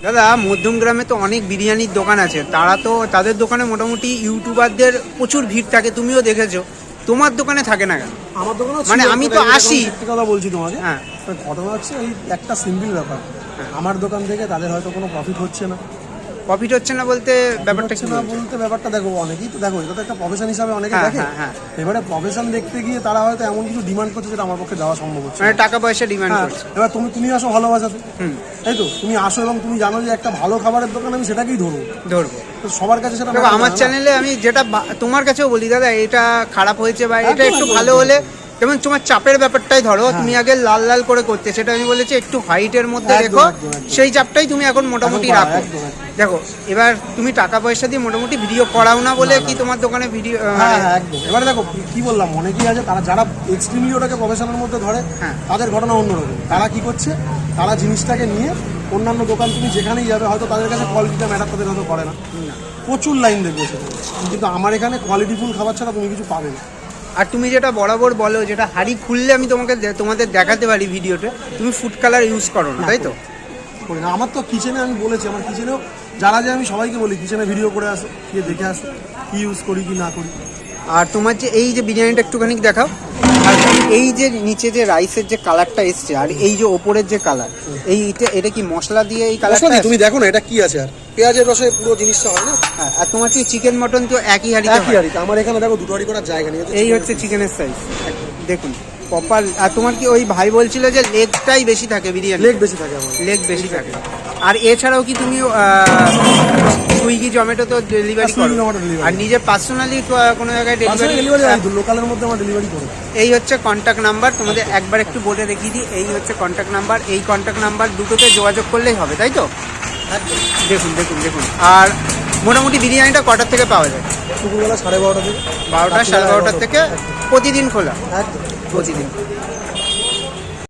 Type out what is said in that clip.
দাদা মধ্যমগ্রামে তো অনেক বিরিয়ানির দোকান আছে, তারা তো তাদের দোকানে মোটামুটি ইউটিউবারদের প্রচুর ভিড় থাকে, তুমিও দেখেছো। তোমার দোকানে থাকে না কেন? আমার দোকানে মানে আমি তো আসি, কথা বলছি তোমাকে। হ্যাঁ, ঘটনা হচ্ছে এই একটা সিম্পল ব্যাপার, আমার দোকান থেকে তাদের হয়তো কোনো প্রফিট হচ্ছে না। প্রফিট হচ্ছে না বলতে ব্যাপারটা কি? না বলতে ব্যাপারটা দেখো, অনেকেই তো দেখো, এটা তো একটা প্রফেশন হিসাবে অনেকে হ্যাঁ, দেখে। হ্যাঁ। এবারে প্রফেশন দেখতে গিয়ে তারা হয়তো এমন কিছু ডিমান্ড করছে যেটা আমার পক্ষে দেওয়া সম্ভব হচ্ছে মানে না। টাকা পয়সা ডিমান্ড হ্যাঁ, করছে। এবার তুমি আসো ভালোবাসাতে, তাই তো তুমি আসো এবং তুমি জানো যে একটা ভালো খাবারের দোকান, আমি সেটাকেই ধরবো। তো সবার কাছে সেটা দেখো, আমার চ্যানেলে আমি যেটা তোমার কাছেও বলি, দাদা এটা খারাপ হয়েছে বা এটা একটু ভালো হলে, যেমন তোমার চাপের ব্যাপারটাই ধরো, তুমি আগে লাল লাল করে করতে, সেটা আমি বলেছি একটু হোয়াইটের মধ্যে রেখো, সেই চাপটাই তুমি এখন মোটামুটি রাখো। দেখো এবার তুমি টাকা পয়সা দিয়ে মোটামুটি ভিডিও করাও না বলে কি তোমার দোকানে ভিডিও? হ্যাঁ একদম। এবারে দেখো কি বললাম, অনেকেই আছে তারা যারা এক্সট্রিমলি ওটাকে প্রফেশনের মধ্যে ধরে, তাদের ঘটনা অন্যরকম। তারা কি করছে, তারা জিনিসটাকে নিয়ে অন্যান্য দোকান তুমি যেখানেই যাবে হয়তো তাদের কাছে কোয়ালিটিটা ম্যাটার তাদের হয়তো করে না, প্রচুর লাইন দেখবে সেখানে। কিন্তু আমার এখানে কোয়ালিটিফুল খাবার ছাড়া তুমি কিছু পাবে না। আর তুমি যেটা বরাবর বলো, যেটা হাঁড়ি খুললে আমি তোমাদের দেখাতে পারি ভিডিওতে, তুমি ফুড কালার ইউজ করো না, তাই তো? করি না। আমার তো কিচেনে আমি বলেছি, আমার কিচেনেও যারা যে আমি সবাইকে বলি কিচেনে ভিডিও করে আসো, গিয়ে দেখে আসো কি ইউজ করি কি না করি। আর তোমার যে এই যে বিরিয়ানিটা একটুখানি দেখাও, আর এই যে নিচে যে রাইসের যে কালারটা এসছে, আর এই যে ওপরের যে কালার, এটা কি মশলা দিয়ে এই কালারটা? তুমি দেখো না এটা কি আছে, আর পেঁয়াজের রসে পুরো জিনিসটা হয় না। হ্যাঁ, আর তোমার কি চিকেন মটন তো একই হাঁড়িতে? একই হাঁড়িতে। আমার এখানে দেখো দুটো হাঁড়ি করার জায়গা নেই। এই হচ্ছে চিকেনের সাইজ, দেখুন প্রপার। আর তোমার কি ওই ভাই বলছিল যে লেগটাই বেশি থাকে বিরিয়ানি? লেগ বেশি থাকে আমার, লেগ বেশি থাকে। আর এছাড়াও কি তুমি সুইগি জোম্যাটো তো ডেলিভারি করো? আর নিজে পার্সোনালি কোনো জায়গায় ডেলিভারি? লোকালের মধ্যে আমার ডেলিভারি করো। এই হচ্ছে কন্ট্যাক্ট নাম্বার, তোমাদের একবার একটু বলে দেখিয়ে দিই। এই হচ্ছে কন্ট্যাক্ট নাম্বার, এই কন্ট্যাক্ট নাম্বার দুটোতে যোগাযোগ করলেই হবে, তাই তো? দেখুন দেখুন দেখুন। আর মোটামুটি বিরিয়ানিটা কটার থেকে পাওয়া যায়? দুপুরবেলা 12:30 থেকে 12টা 12:30 থেকে প্রতিদিন খোলা? একদম প্রতিদিন।